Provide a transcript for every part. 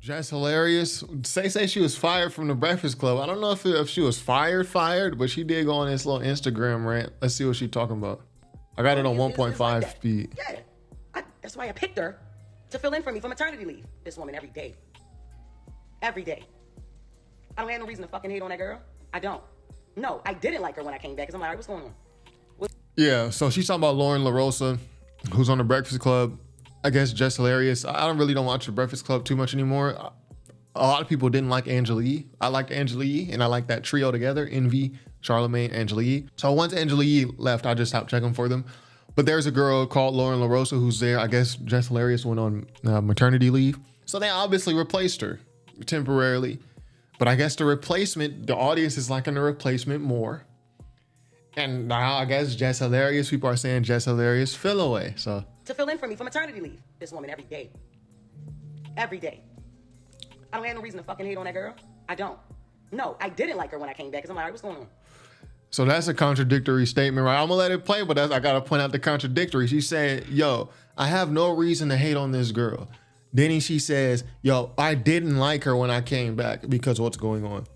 Jess hilarious. Say she was fired from the Breakfast Club. I don't know if she was fired, but she did go on this little Instagram rant. Let's see what she's talking about. I got it on 1.5 like speed. Yeah, that's why I picked her to fill in for me for maternity leave. This woman every day. Every day. I don't have no reason to fucking hate on that girl. I don't. No, I didn't like her when I came back because I'm like, all right, what's going on? Yeah, so she's talking about Lauren LaRosa, who's on the Breakfast Club. I guess Jess hilarious. I don't watch the Breakfast Club too much anymore. A lot of people didn't like Angela Yee. I liked Angela Yee, and I like that trio together, Envy, Charlamagne, Angela Yee. So once Angela Yee left, I just stopped checking for them. But there's a girl called Lauren LaRosa who's there. I guess Jess hilarious went on maternity leave. So they obviously replaced her temporarily. But I guess the replacement, the audience is liking the replacement more. And now I guess Jess hilarious. People are saying Jess hilarious fill away. So to fill in for me for maternity leave. This woman every day. Every day. I don't have no reason to fucking hate on that girl. I don't. No, I didn't like her when I came back because I'm like, all right, what's going on? So that's a contradictory statement, right? I'm gonna let it play, but I gotta point out the contradictory. She said, yo, I have no reason to hate on this girl. Then she says, yo, I didn't like her when I came back because of what's going on.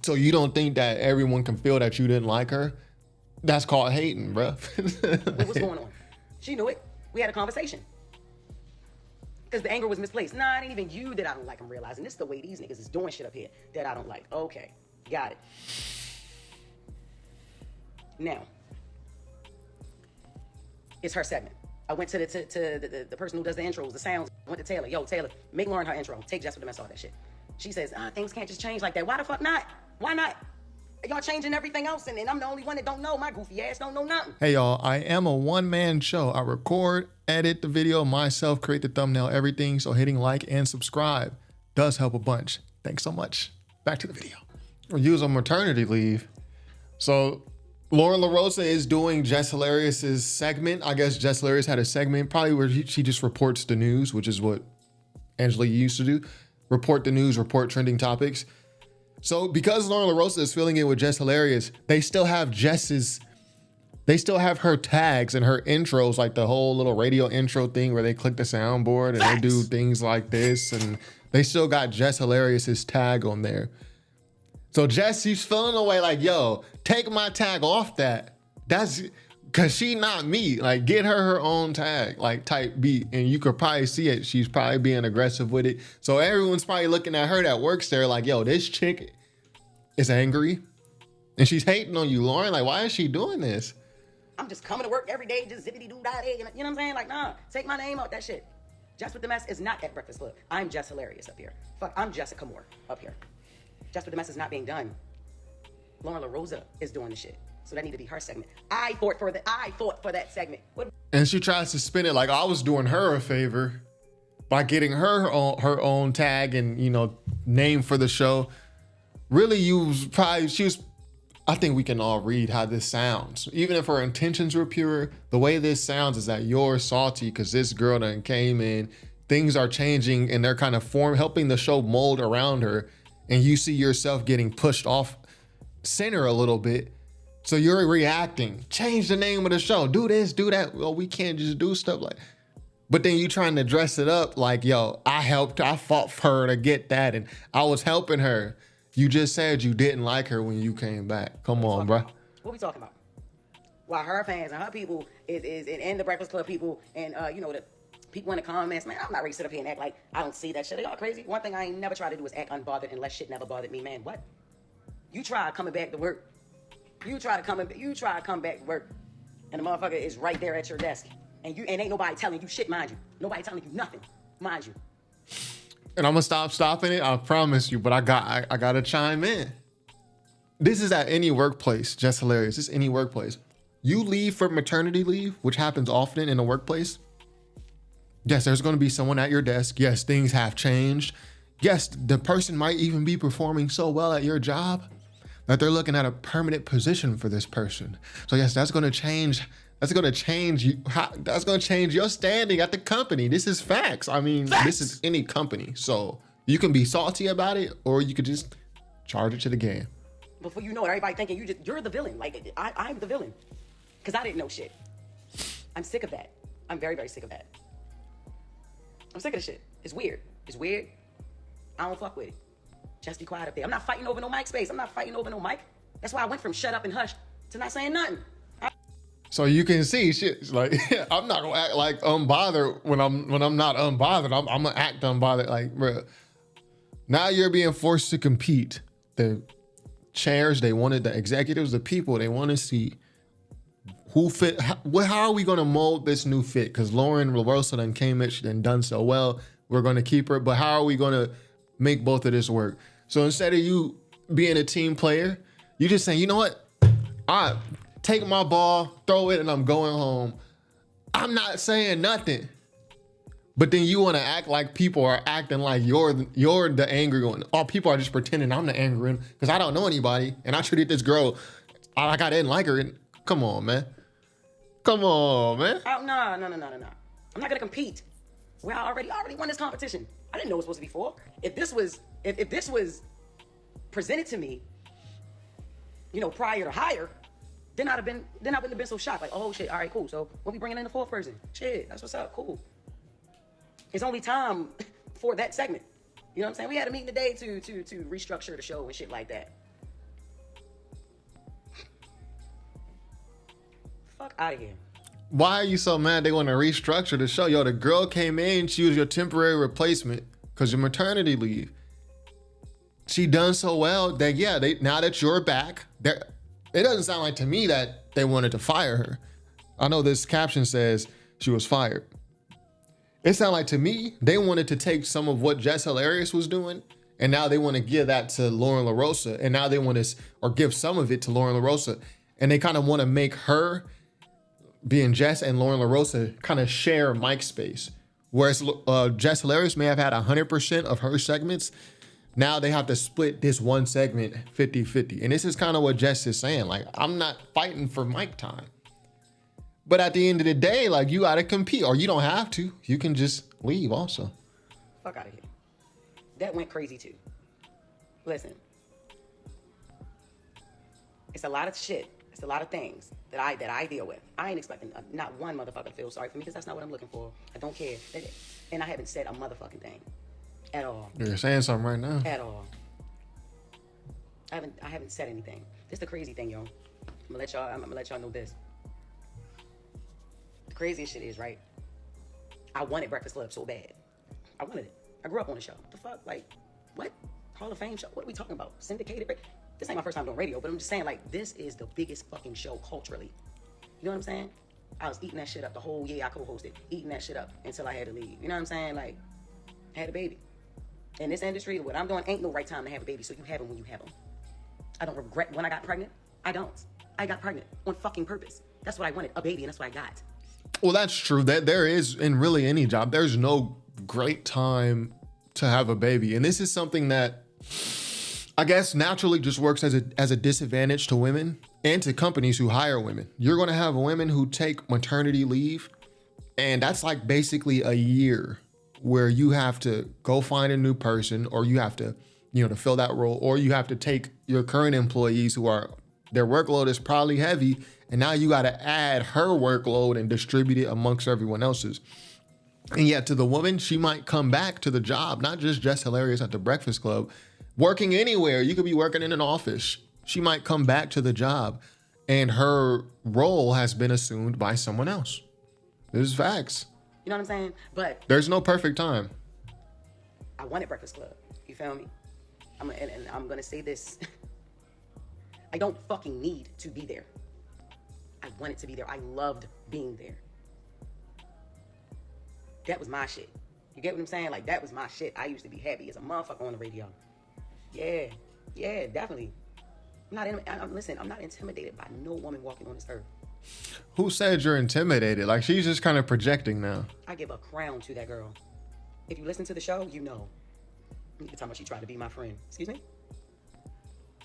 So you don't think that everyone can feel that you didn't like her? That's called hating, bro. What's going on? She knew it. We had a conversation. Because the anger was misplaced. Nah, it ain't even you that I don't like. I'm realizing this is the way these niggas is doing shit up here that I don't like. Okay, got it. Now, it's her segment. I went to the person who does the intros, the sounds. I went to Taylor. Yo, Taylor, make Lauren her intro. Take Jess with the mess, all that shit. She says, things can't just change like that. Why the fuck not? Why not? Y'all changing everything else, and I'm the only one that don't know. My goofy ass don't know nothing. Hey, y'all, I am a one-man show. I record, edit the video myself, create the thumbnail, everything. So hitting like and subscribe does help a bunch. Thanks so much. Back to the video. You was on maternity leave. So Lauren LaRosa is doing Jess Hilarious's segment. I guess Jess Hilarious had a segment probably where she just reports the news, which is what Angela used to do. Report the news, report trending topics. So because Lauren LaRosa is filling in with Jess Hilarious, they still have her tags and her intros, like the whole little radio intro thing where they click the soundboard and they do things like this. And they still got Jess Hilarious's tag on there. So Jess, she's feeling away like, yo, take my tag off that. That's because she not me. Like, get her own tag, like type beat. And you could probably see it. She's probably being aggressive with it. So everyone's probably looking at her that works there like, yo, this chick is angry. And she's hating on you, Lauren. Like, why is she doing this? I'm just coming to work every day, just zippity-doo-dah-day. You know what I'm saying? Like, nah, take my name out that shit. Jess with the Mess is not at Breakfast Club. I'm Jess Hilarious up here. Fuck, I'm Jessica Moore up here. Jess with the Mess is not being done. Lauren LaRosa is doing the shit. So that need to be her segment. I fought for that segment. And she tries to spin it like I was doing her a favor by getting her own tag and, you know, name for the show. Really, I think we can all read how this sounds. Even if her intentions were pure, the way this sounds is that you're salty because this girl done came in, things are changing and they're kind of helping the show mold around her. And you see yourself getting pushed off center a little bit. So you're reacting, change the name of the show, do this, do that. Well, we can't just do stuff like, but then you trying to dress it up like, yo, I fought for her to get that. And I was helping her. You just said you didn't like her when you came back. Come on, bro. What we talking about? While her fans and her people and the Breakfast Club people and, you know, the people in the comments, man, I'm not ready to sit up here and act like I don't see that shit. Are y'all crazy? One thing I ain't never try to do is act unbothered unless shit never bothered me, man. What? You try coming back to work. You try to come back to work, and the motherfucker is right there at your desk, and ain't nobody telling you shit, mind you. Nobody telling you nothing, mind you. And I'm gonna stopping it, I promise you. But I gotta chime in. This is at any workplace, Jess Hilarious. This is any workplace. You leave for maternity leave, which happens often in a workplace. Yes, there's gonna be someone at your desk. Yes, things have changed. Yes, the person might even be performing so well at your job that they're looking at a permanent position for this person. So yes, that's gonna change. That's gonna change your standing at the company. This is facts. I mean, This is any company. So you can be salty about it, or you could just charge it to the game. Before you know it, everybody thinking you're the villain. Like I'm the villain, because I didn't know shit. I'm sick of that. I'm very, very sick of that. I'm sick of this shit. It's weird. It's weird. I don't fuck with it. Just be quiet up there. I'm not fighting over no mic space. I'm not fighting over no mic. That's why I went from shut up and hush to not saying nothing. So you can see shit like I'm not gonna act like unbothered when I'm not unbothered. I'm gonna act unbothered. Like, bro, now you're being forced to compete. The chairs, they wanted the executives, the people, they want to see who fit. How are we gonna mold this new fit? Because Lauren LaRosa done came in, she done so well. We're gonna keep her, but how are we gonna make both of this work? So instead of you being a team player, you just saying, you know what? I take my ball, throw it, and I'm going home. I'm not saying nothing. But then you want to act like people are acting like you're the angry one. Or people are just pretending I'm the angry one because I don't know anybody and I treated this girl like I didn't like her. And come on, man. Come on, man. No. I'm not gonna compete. Well, I already won this competition. I didn't know it was supposed to be for. If this was presented to me, prior to hire, then I wouldn't have been so shocked. Like, oh shit, all right, cool. So we'll be bringing in the fourth person. Shit, that's what's up. Cool. It's only time for that segment. You know what I'm saying? We had a meeting today to restructure the show and shit like that. Fuck out of here. Why are you so mad they want to restructure the show? Yo, the girl came in, she was your temporary replacement because your maternity leave. She done so well that, yeah, now that you're back, it doesn't sound like to me that they wanted to fire her. I know this caption says she was fired. It sounded like to me, they wanted to take some of what Jess Hilarious was doing, and now they want to give that to Lauren LaRosa, and now they want to, or give some of it to Lauren LaRosa, and they kind of want to make her, being Jess and Lauren LaRosa, kind of share mic space. Whereas Jess Hilarious may have had 100% of her segments, now they have to split this one segment 50-50. And this is kind of what Jess is saying. Like, I'm not fighting for mic time. But at the end of the day, like, you got to compete, or you don't have to. You can just leave also. Fuck out of here. That went crazy too. Listen, it's a lot of shit. It's a lot of things that I deal with. I ain't expecting not one motherfucker to feel sorry for me because that's not what I'm looking for. I don't care. And I haven't said a motherfucking thing at all. You're saying something right now. At all. I haven't said anything. This is the crazy thing, yo. I'm gonna let y'all know this. The craziest shit is, right? I wanted Breakfast Club so bad. I wanted it. I grew up on the show. What the fuck? Like, what? Hall of Fame show? What are we talking about? Syndicated? This ain't my first time doing radio, but I'm just saying, like, this is the biggest fucking show culturally. You know what I'm saying? I was eating that shit up the whole year I co-hosted. Eating that shit up until I had to leave. You know what I'm saying? Like, I had a baby. In this industry, what I'm doing ain't no right time to have a baby, so you have them when you have them. I don't regret when I got pregnant. I don't. I got pregnant on fucking purpose. That's what I wanted, a baby, and that's what I got. Well, that's true. That there is, in really any job, there's no great time to have a baby. And this is something that I guess naturally just works as a disadvantage to women and to companies who hire women. You're going to have women who take maternity leave, and that's like basically a year where you have to go find a new person, or you have to, to fill that role, or you have to take your current employees their workload is probably heavy, and now you got to add her workload and distribute it amongst everyone else's. And yet to the woman, she might come back to the job, not just Jess Hilarious at the Breakfast Club, working anywhere. You could be working in an office. She might come back to the job and her role has been assumed by someone else. This is facts. You know what I'm saying? But there's no perfect time. I wanted Breakfast Club. You feel me? I'm going to say this. I don't fucking need to be there. I wanted to be there. I loved being there. That was my shit. You get what I'm saying? Like, that was my shit. I used to be happy as a motherfucker on the radio. Yeah, definitely. Listen, I'm not intimidated by no woman walking on this earth. Who said you're intimidated? Like, she's just kind of projecting now. I give a crown to that girl. If you listen to the show, you know. You can tell me she tried to be my friend. Excuse me?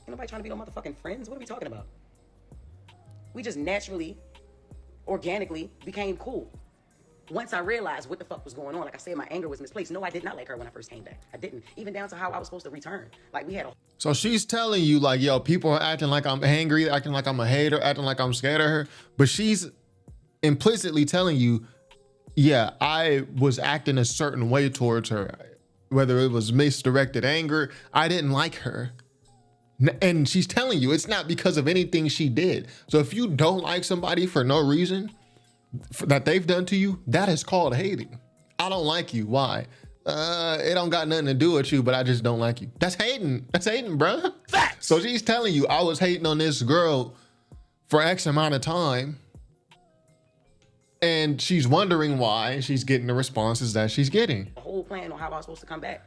Ain't nobody trying to be no motherfucking friends. What are we talking about? We just naturally, organically became cool. Once I realized what the fuck was going on, like I said, my anger was misplaced. No, I did not like her when I first came back. I didn't. Even down to how I was supposed to return. Like, we had a... So she's telling you, like, yo, people are acting like I'm angry, acting like I'm a hater, acting like I'm scared of her. But she's implicitly telling you, yeah, I was acting a certain way towards her. whether it was misdirected anger. I didn't like her. And she's telling you it's not because of anything she did. So if you don't like somebody for no reason that they've done to you, that is called hating. I don't like you. Why? It don't got nothing to do with you, but I just don't like you. That's hating. That's hating, bro. Facts. So she's telling you I was hating on this girl for X amount of time. And she's wondering why she's getting the responses that she's getting. The whole plan on how I was supposed to come back.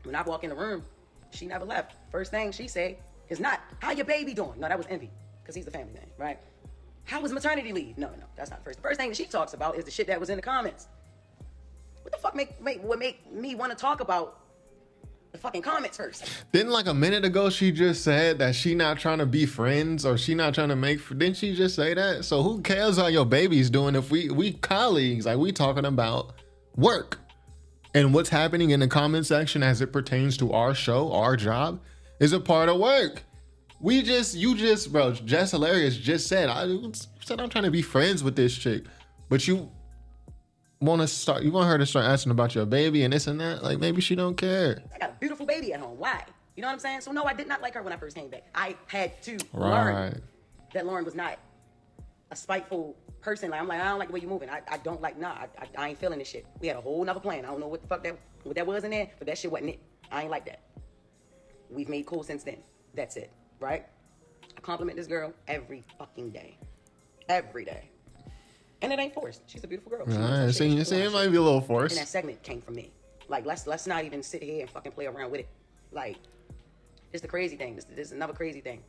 When I walk in the room, she never left. First thing she said is not, how your baby doing? No, that was envy, because he's the family man, right? How was maternity leave? No, that's not the first. The first thing that she talks about is the shit that was in the comments. What the fuck would make me want to talk about the fucking comments first? Didn't like a minute ago she just said that she not trying to be friends or she not trying to make, didn't she just say that? So who cares how your baby's doing if we colleagues, like we talking about work and what's happening in the comment section as it pertains to our show, our job is a part of work. Bro, Jess Hilarious just said, I'm trying to be friends with this chick, but you want her to start asking about your baby and this and that. Like maybe she don't care. I got a beautiful baby at home. Why? You know what I'm saying? So no, I did not like her when I first came back. I had to learn that Lauren was not a spiteful person. Like I'm like, I don't like the way you're moving. I don't like, I ain't feeling this shit. We had a whole nother plan. I don't know what the fuck that was in there, but that shit wasn't it. I ain't like that. We've made cool since then. That's it, right? I compliment this girl every fucking day. Every day. And it ain't forced. She's a beautiful girl. See, it might be a little forced. And that segment came from me. Like, let's not even sit here and fucking play around with it. Like, it's the crazy thing. This is another crazy thing.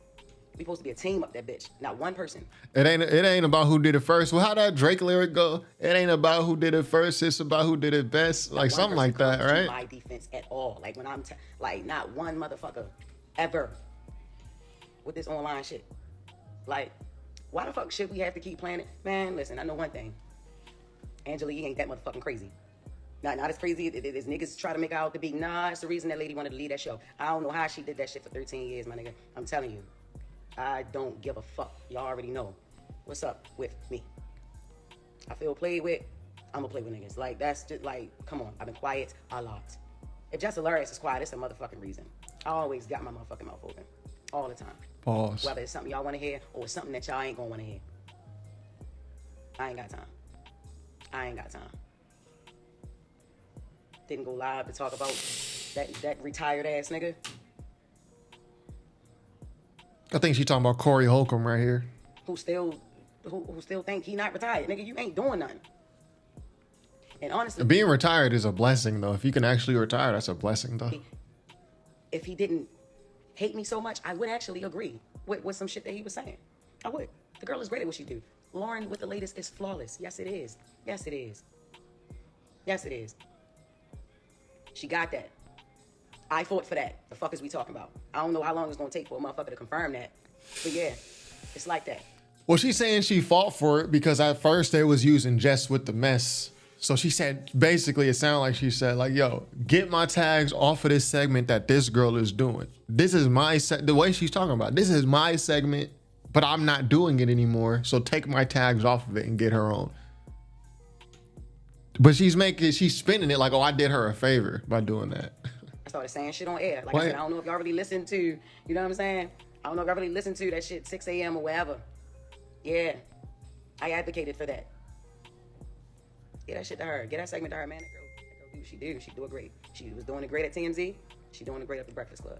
We supposed to be a team up that bitch, not one person. It ain't about who did it first. Well, how that Drake lyric go? It ain't about who did it first. It's about who did it best. Like something like that, right? My defense at all. Like when I'm like not one motherfucker ever with this online shit. Like, why the fuck should we have to keep playing it? Man, listen, I know one thing. Angela Yee ain't that motherfucking crazy. Not as crazy as niggas try to make out to be. Nah, it's the reason that lady wanted to leave that show. I don't know how she did that shit for 13 years, my nigga. I'm telling you. I don't give a fuck. Y'all already know what's up with me. I feel played with. I'm gonna play with niggas. Like, that's just like, come on. I've been quiet a lot. If Jess Hilarious is quiet, it's a motherfucking reason. I always got my motherfucking mouth open. All the time. Pause. Whether it's something y'all want to hear or it's something that y'all ain't gonna want to hear. I ain't got time. Didn't go live to talk about that retired ass nigga. I think she's talking about Corey Holcomb right here. Who still think he not retired. Nigga, you ain't doing nothing. And honestly, being retired is a blessing though. If you can actually retire, that's a blessing though. If he didn't hate me so much, I would actually agree with some shit that he was saying. I would. The girl is great at what she do. Lauren with the latest is flawless. Yes, it is. Yes, it is. Yes, it is. She got that. I fought for that. The fuck is we talking about? I don't know how long it's gonna take for a motherfucker to confirm that. But yeah, it's like that. Well, she's saying she fought for it because at first they was using Jess with the mess. So she said, basically, it sounded like she said, like, yo, get my tags off of this segment that this girl is doing. This is my the way she's talking about. This is my segment, but I'm not doing it anymore. So take my tags off of it and get her own. But she's spinning it like, oh, I did her a favor by doing that. I started saying shit on air. Like I said, I don't know if y'all really listen to, you know what I'm saying? I don't know if y'all really listen to that shit 6 a.m. or whatever. Yeah, I advocated for that. Get that shit to her. Get that segment to her, man. That girl do what she do. She do it great. She was doing it great at TMZ. She doing it great at the Breakfast Club.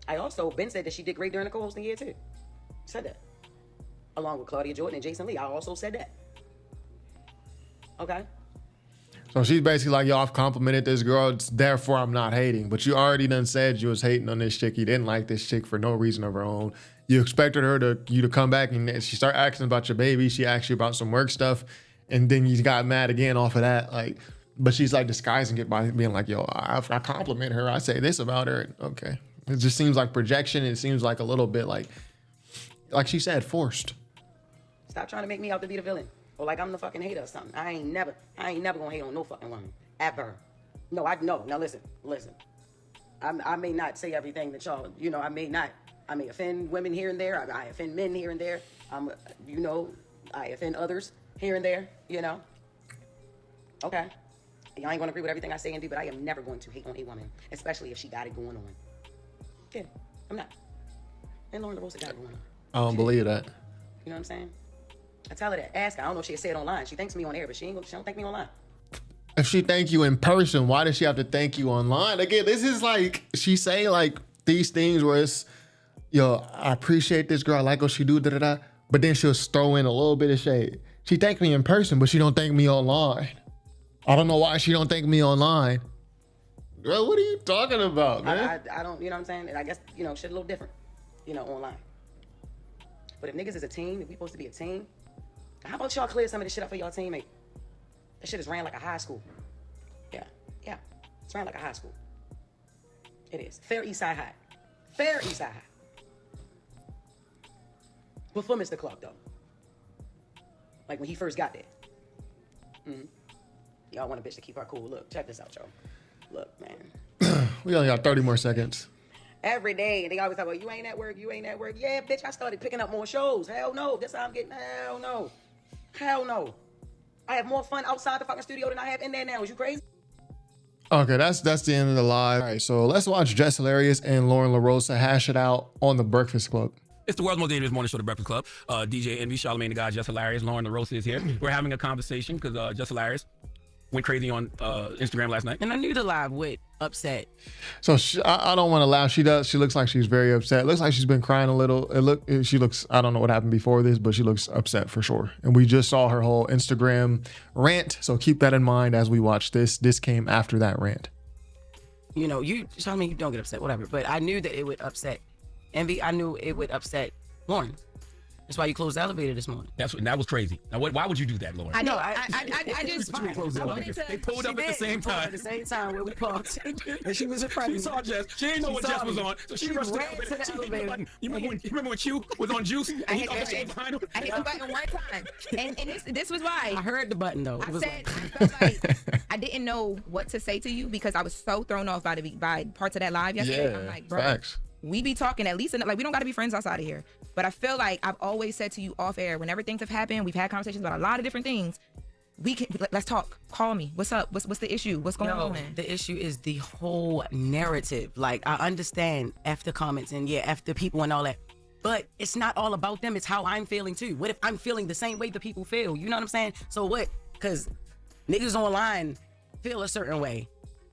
I also, Ben said that she did great during the co-hosting year too. Said that. Along with Claudia Jordan and Jason Lee. I also said that. Okay. So she's basically like, yo, I've complimented this girl, therefore I'm not hating. But you already done said you was hating on this chick. You didn't like this chick for no reason of her own. You expected her to come back and she started asking about your baby. She asked you about some work stuff. And then you got mad again off of that. Like, but she's like disguising it by being like, yo, I compliment her. I say this about her. Okay. It just seems like projection. It seems like a little bit like she said, forced. Stop trying to make me out to be the villain. Or like I'm the fucking hater or something. I ain't never gonna hate on no fucking woman. Ever. No. Now listen. I may not say everything that y'all, I may offend women here and there. I offend men here and there. I offend others here and there, Okay. Y'all ain't gonna agree with everything I say and do, but I am never going to hate on a woman, especially if she got it going on. Yeah, I'm not. And Lauren LaRosa got it going on. I don't believe that. You know what I'm saying? I tell her that. Ask her. I don't know if she'll say it online. She thanks me on air, but she don't thank me online. If she thank you in person, why does she have to thank you online? Again, this is like, she say like these things where it's, yo, I appreciate this girl, I like what she do, da-da-da, but then she'll throw in a little bit of shade. She thank me in person, but she don't thank me online. I don't know why she don't thank me online. Girl, what are you talking about, man? I don't, you know what I'm saying? And I guess, you know, shit a little different, you know, online. But if niggas is a team, if we supposed to be a team, how about y'all clear some of this shit up for y'all teammate? That shit is ran like a high school. Yeah. It's ran like a high school. It is. Fair Eastside High. Fair Eastside High. Before Mr. Clark, though. Like when he first got there. Y'all want a bitch to keep her cool. Look, check this out, y'all. Look, man. We only got 30 more seconds. Every day, and they always talk about, you ain't at work. Yeah, bitch, I started picking up more shows. Hell no. That's how I'm getting. Hell no. I have more fun outside the fucking studio than I have in there now. Is you crazy? Okay, that's the end of the live. All right, so let's watch Jess Hilarious and Lauren LaRosa hash it out on The Breakfast Club. It's the world's most dangerous morning show, The Breakfast Club. DJ Envy, Charlamagne the Guy, Jess Hilarious, Lauren LaRosa is here. We're having a conversation because Jess Hilarious went crazy on Instagram last night. And I knew the live would upset. So I don't want to laugh. She looks like she's very upset. It looks like she's been crying a little. She looks, I don't know what happened before this, but she looks upset for sure. And we just saw her whole Instagram rant. So keep that in mind as we watch this. This came after that rant. You know, you don't get upset, whatever. But I knew that it would upset Envy. I knew it would upset Lauren. That's why you closed the elevator this morning. That was crazy. Now, why would you do that, Lauren? I know. I just closed the elevator. They pulled up at the same time. At the same time where we parked, and she was in front of me. She saw Jess. She didn't know what Jess was on, so she rushed ran to the elevator. You remember when Q was on Juice? And I he hit thought she was the behind him? button one time, and this was why I heard the button though. I felt like I didn't know what to say to you because I was so thrown off by parts of that live yesterday. Yeah, I'm like, bro, facts. we be talking at least like we don't got to be friends outside of here. But I feel like I've always said to you off air, whenever things have happened, we've had conversations about a lot of different things. Let's talk. Call me. What's up? What's the issue? What's going on? The issue is the whole narrative. Like, I understand after comments and after people and all that, but it's not all about them. It's how I'm feeling too. What if I'm feeling the same way the people feel? You know what I'm saying? So what? Because niggas online feel a certain way.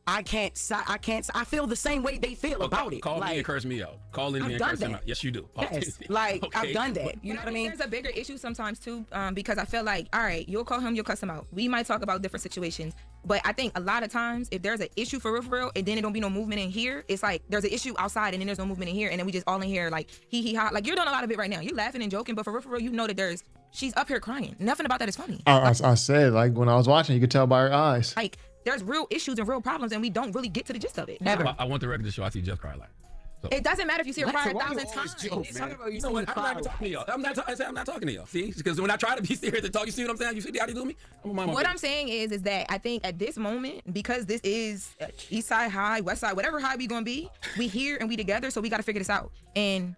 I feel the same way they feel about it. Call me and curse me out. Call in and curse them out. Yes, you do. Yes, like okay. I've done that. You know what I mean? There's a bigger issue sometimes too, because I feel like, all right, you'll call him, you'll cuss him out. We might talk about different situations, but I think a lot of times if there's an issue for real, and then it don't be no movement in here, it's like there's an issue outside and then there's no movement in here, and then we just all in here like he ha. Like you're doing a lot of it right now. You're laughing and joking, but for real, you know that she's up here crying. Nothing about that is funny. I said, like, when I was watching, you could tell by her eyes. Like, there's real issues and real problems, and we don't really get to the gist of it. Never. I want the record to show I see Jess cry like. So. It doesn't matter if you see her cry 1,000 times. You know what? I'm not talking to y'all. I'm not talking to y'all. See, because when I try to be serious and talk, you see what I'm saying? You see how they do me? What I'm saying is that I think at this moment, because this is East Side High, West Side, whatever high we gonna be, we here and we together, so we got to figure this out. And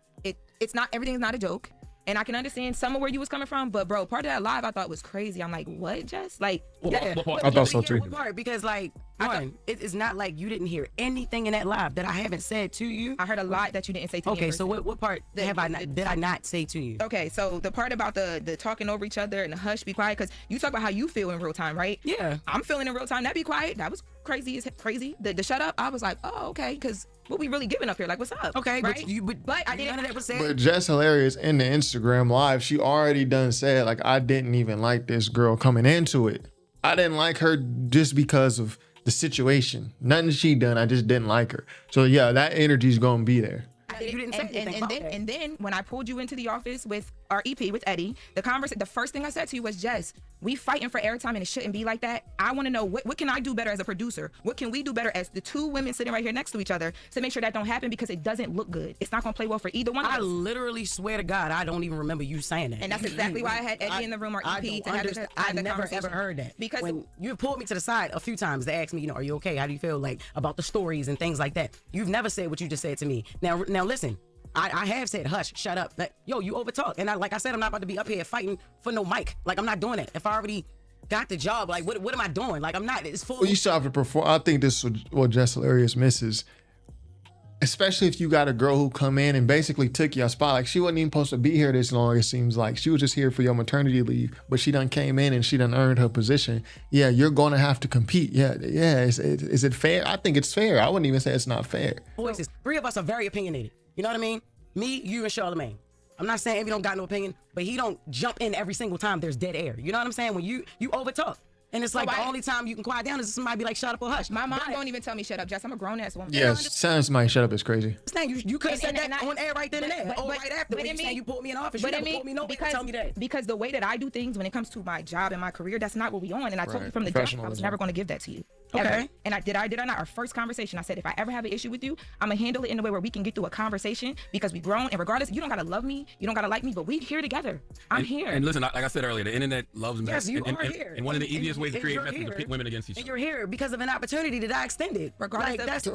it's not, everything's not a joke. And I can understand some of where you was coming from, but bro, part of that live I thought was crazy. I'm like, what, Jess? Like, what part? I thought so too. What part? Because like, one, it's not like you didn't hear anything in that live that I haven't said to you. I heard a lot that you didn't say to me. Okay, so what part did I not say to you? Okay, so the part about the talking over each other and the hush, be quiet, because you talk about how you feel in real time, right? Yeah. I'm feeling in real time. That be quiet. That was crazy as crazy. The shut up, I was like, oh, okay, because what we really giving up here? Like, what's up? Okay, right? but I didn't. None of that was said. But Jess Hilarious in the Instagram live, she already done said, like, I didn't even like this girl coming into it. I didn't like her just because of the situation. Nothing she done, I just didn't like her. So yeah, that energy's gonna be there. You didn't say anything about that. And then when I pulled you into the office with our EP with Eddie, the first thing I said to you was, Jess, we fighting for airtime and it shouldn't be like that. I want to know what can I do better as a producer? What can we do better as the two women sitting right here next to each other to make sure that don't happen, because it doesn't look good. It's not gonna play well for either one of us. I literally swear to God, I don't even remember you saying that. And that's exactly why I had Eddie in the room, or EP, I never ever heard that. Because when you pulled me to the side a few times to ask me, are you okay? How do you feel, like, about the stories and things like that? You've never said what you just said to me. Now listen. I have said, hush, shut up. Like, yo, you overtalk. And like I said, I'm not about to be up here fighting for no mic. Like, I'm not doing that. If I already got the job. Like, what am I doing? Like, I'm not. It's full. Well, you still have to perform. I think this is what Jess Hilarious misses. Especially if you got a girl who come in and basically took your spot. Like, she wasn't even supposed to be here this long, it seems like. She was just here for your maternity leave, but she done came in and she done earned her position. Yeah, you're going to have to compete. Yeah. Is it fair? I think it's fair. I wouldn't even say it's not fair. voices. 3 of us are very opinionated. You know what I mean? Me, you, and Charlamagne. I'm not saying Envy don't got no opinion, but he don't jump in every single time there's dead air. You know what I'm saying? When you overtalk. And it's like the only time you can quiet down is if somebody be like, shut up or hush. My mom don't even tell me shut up, Jess. I'm a grown ass woman. Yeah, saying somebody shut up is crazy. You could have said that on air right then and there. Right after. But you pulled me in the office. You never pulled me nowhere to tell me that. Because the way that I do things when it comes to my job and my career, that's not what we on. And I told you from the jump, I was never going to give that to you. Ever. Okay. And I did or not? Our first conversation, I said, if I ever have an issue with you, I'm going to handle it in a way where we can get through a conversation because we've grown. And regardless, you don't got to love me. You don't got to like me, but we here together. I'm here. And listen, like I said earlier, the internet loves me. Yes, you are here. And one of the easiest ways to create messages is to pit women against each other. And you're here because of an opportunity that I extended. Regardless of that's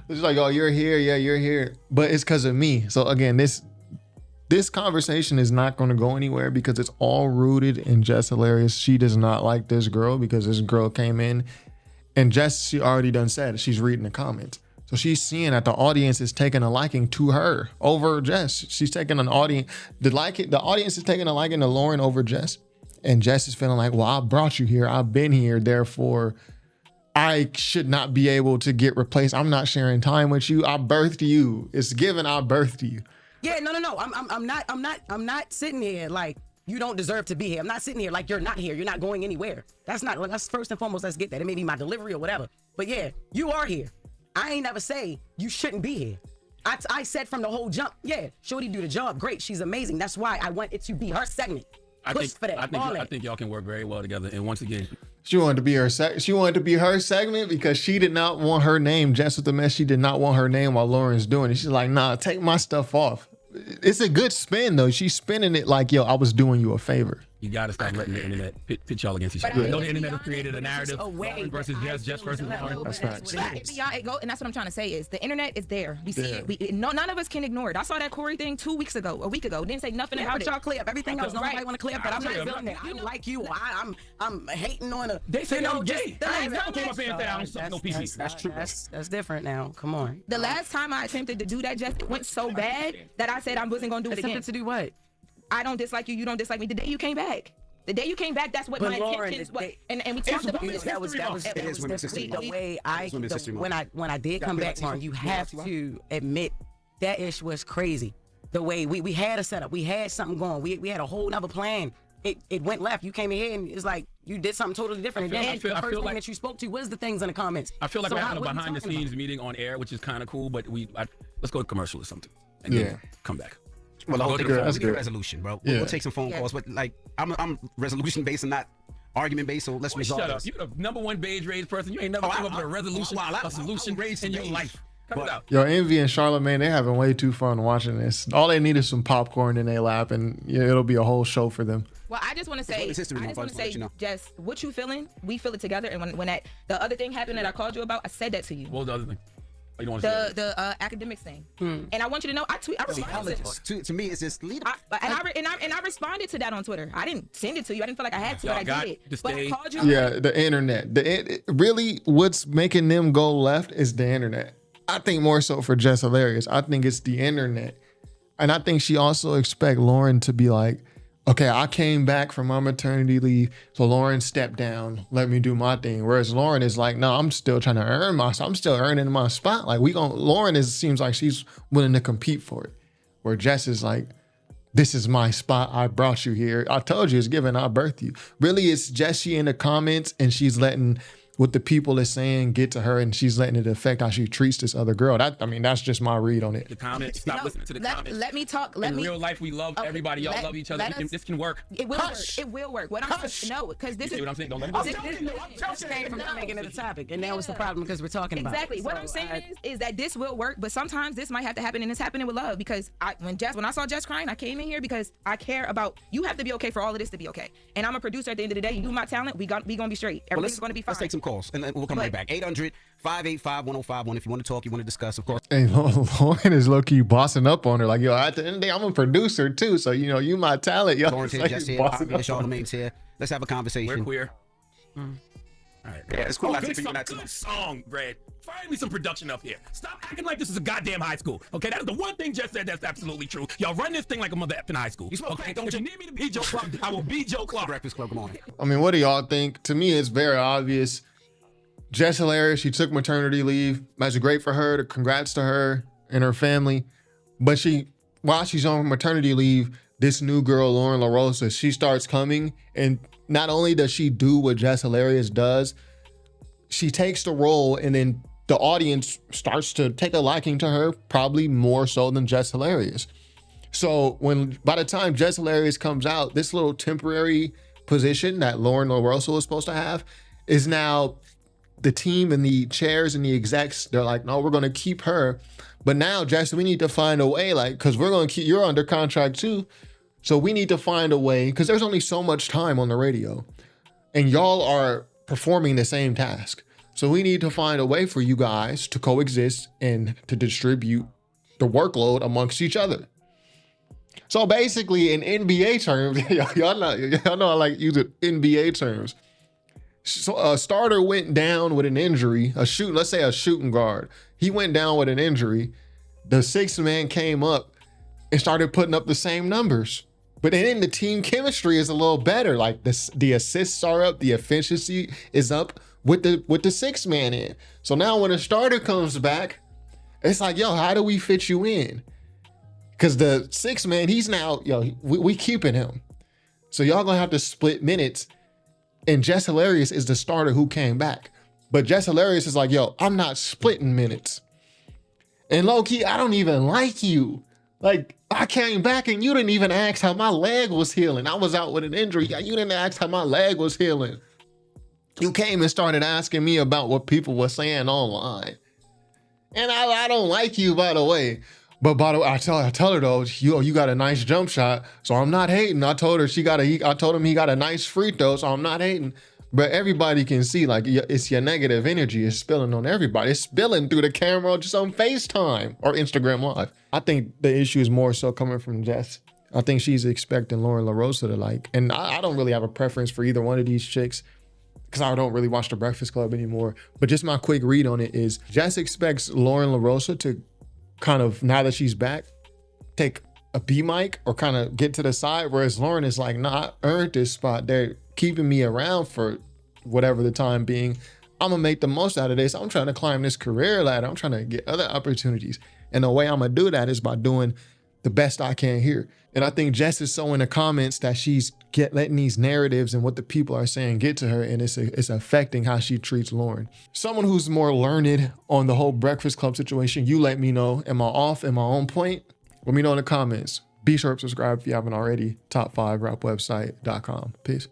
It's like, oh, you're here. Yeah, you're here. But it's because of me. So again, this conversation is not going to go anywhere because it's all rooted in Jess Hilarious. She does not like this girl because this girl came in. And Jess, she already done said she's reading the comments. So she's seeing that the audience is taking a liking to her over Jess. She's taking an audience. The audience is taking a liking to Lauren over Jess. And Jess is feeling like, well, I brought you here. I've been here. Therefore, I should not be able to get replaced. I'm not sharing time with you. I birthed you. It's given I birthed you. Yeah, no. I'm not sitting here like you don't deserve to be here. I'm not sitting here like you're not here. You're not going anywhere. That's first and foremost. Let's get that. It may be my delivery or whatever. But yeah, you are here. I ain't never say you shouldn't be here. I said from the whole jump, yeah, Shorty do the job. Great. She's amazing. That's why I want it to be her segment. I think y'all can work very well together. And once again, she wanted to be her segment because she did not want her name. Jess with the mess. She did not want her name while Lauren's doing it. She's like, nah, take my stuff off. It's a good spin though. She's spinning it like, yo, I was doing you a favor. You gotta stop letting the internet pit y'all against each other. I know the internet has created a narrative, Lauren versus Jess versus Lauren. That's right. And that's what I'm trying to say is the internet is there. We see it. None of us can ignore it. I saw that Corey thing a week ago. Didn't say nothing about it. Y'all clear up everything else. Nobody want to clear up, but I'm not feeling it. I don't like you. I'm hating on a. They say I'm gay. I never came up here and said I don't suck no PC. That's true. That's different now. Come on. The last time I attempted to do that, Jess, it went so bad that I said I wasn't gonna do it again. Attempted to do what? I don't dislike you. You don't dislike me. The day you came back. That's what my intentions was. And we talked about this. That was the way when I did come back, Martin, you have to admit that ish was crazy. The way we had a setup, we had something going, we had a whole nother plan. It went left. You came in here and it's like you did something totally different. And the first thing that you spoke to was the things in the comments. I feel like we're having a behind the scenes meeting on air, which is kind of cool. But let's go to commercial or something and then come back. Well, I hope that's good. Resolution, bro. We'll take some phone calls, but like I'm resolution based and not argument based. So let's resolve this. You're the #1 beige raised person. You ain't never come up with a resolution, a solution in your life. Cut it out. Yo, Envy and Charlamagne, they're having way too fun watching this. All they need is some popcorn in their lap, and it'll be a whole show for them. Well, I just want to say, Jess, what you feeling? We feel it together. And when the other thing happened that I called you about, I said that to you. What was the other thing? You don't want to the academics thing, and I want you to know I responded to me. It's just lead. I responded to that on Twitter. I didn't send it to you. I didn't feel like I had to, but I did it. But I called you. Yeah, the internet. Really, what's making them go left is the internet. I think more so for Jess Hilarious. I think it's the internet, and I think she also expect Lauren to be like, okay, I came back from my maternity leave, so Lauren stepped down, let me do my thing. Whereas Lauren is like, no, I'm still trying to I'm still earning my spot. Like Lauren seems like she's willing to compete for it. Where Jess is like, this is my spot. I brought you here. I told you it's given. I birthed you. Really, it's Jessie in the comments, and she's letting what the people are saying get to her, and she's letting it affect how she treats this other girl. That's just my read on it. The comments. Stop listening to the comments. Let me talk. In real life, we love everybody. Y'all love each other. This can work. It will work. It will work. What I'm saying, because this is what I'm saying. Don't let me. This came from making it a topic, and that was the problem because we're talking about exactly. What I'm saying is that this will work, but sometimes this might have to happen, and it's happening with love. Because when I saw Jess crying, I came in here because I care about you. Have to be okay for all of this to be okay. And I'm a producer at the end of the day. You do my talent. We gonna be straight. Everything's gonna be fine. Let's take some calls, and we'll come right back. 800-585-1051 if you want to talk, you want to discuss, of course. And Lauren is low-key bossing up on her. Like, yo, at the end of the day, I'm a producer too. So, you know, you my talent. Yo, Lauren's here, like Jess you here, bossing up on Charlamagne's here. Let's have a conversation. We're queer. All right. Yeah, it's cool. Oh, I good, think song, good song, Brad. Find me some production up here. Stop acting like this is a goddamn high school. Okay, that is the one thing Jess said that's absolutely true. Y'all run this thing like a mother effing high school. Okay, if you need me to be Joe Clark, I will be Joe Clark. Breakfast Club, come on. I mean, what do y'all think? To me, it's very obvious. Jess hilarious. She took maternity leave. That's great for her. Congrats to her and her family. But while she's on maternity leave, this new girl, Lauren LaRosa, she starts coming. And not only does she do what Jess Hilarious does, she takes the role and then the audience starts to take a liking to her, probably more so than Jess Hilarious. So by the time Jess Hilarious comes out, this little temporary position that Lauren LaRosa was supposed to have is now the team and the chairs and the execs. They're like, no, we're going to keep her. But now, Jess, we need to find a way, like, because we're going to keep, you're under contract too. So we need to find a way, because there's only so much time on the radio and y'all are performing the same task. So we need to find a way for you guys to coexist and to distribute the workload amongst each other. So basically, in NBA terms, y'all know I like using NBA terms. So a starter went down with an injury, let's say a shooting guard. He went down with an injury. The sixth man came up and started putting up the same numbers. But then the team chemistry is a little better. Like the assists are up, the efficiency is up with the sixth man in. So now when a starter comes back, it's like, yo, how do we fit you in? Because the sixth man, he's now, we keeping him. So y'all gonna have to split minutes. And Jess Hilarious is the starter who came back. But Jess Hilarious is like, yo, I'm not splitting minutes. And low-key, I don't even like you. Like, I came back and you didn't even ask how my leg was healing. I was out with an injury. You didn't ask how my leg was healing. You came and started asking me about what people were saying online. And I don't like you, by the way. But by the way, I tell her though, you got a nice jump shot, so I'm not hating. I told her I told him he got a nice free throw, so I'm not hating. But everybody can see, like, it's your negative energy is spilling on everybody. It's spilling through the camera just on FaceTime or Instagram Live. I think the issue is more so coming from Jess. I think she's expecting Lauren LaRosa to like, and I don't really have a preference for either one of these chicks because I don't really watch The Breakfast Club anymore. But just my quick read on it is Jess expects Lauren LaRosa to kind of, now that she's back, take a B mic or kind of get to the side, whereas Lauren is like, nah, I earned this spot. They're keeping me around for whatever the time being. I'm gonna make the most out of this. I'm trying to climb this career ladder. I'm trying to get other opportunities. And the way I'm gonna do that is by doing the best I can here. And I think Jess is so in the comments that she's letting these narratives and what the people are saying get to her, and it's affecting how she treats Lauren. Someone who's more learned on the whole Breakfast Club situation, you let me know. Am I off? Am I on point? Let me know in the comments. Be sure to subscribe if you haven't already. Top5rapwebsite.com. Peace.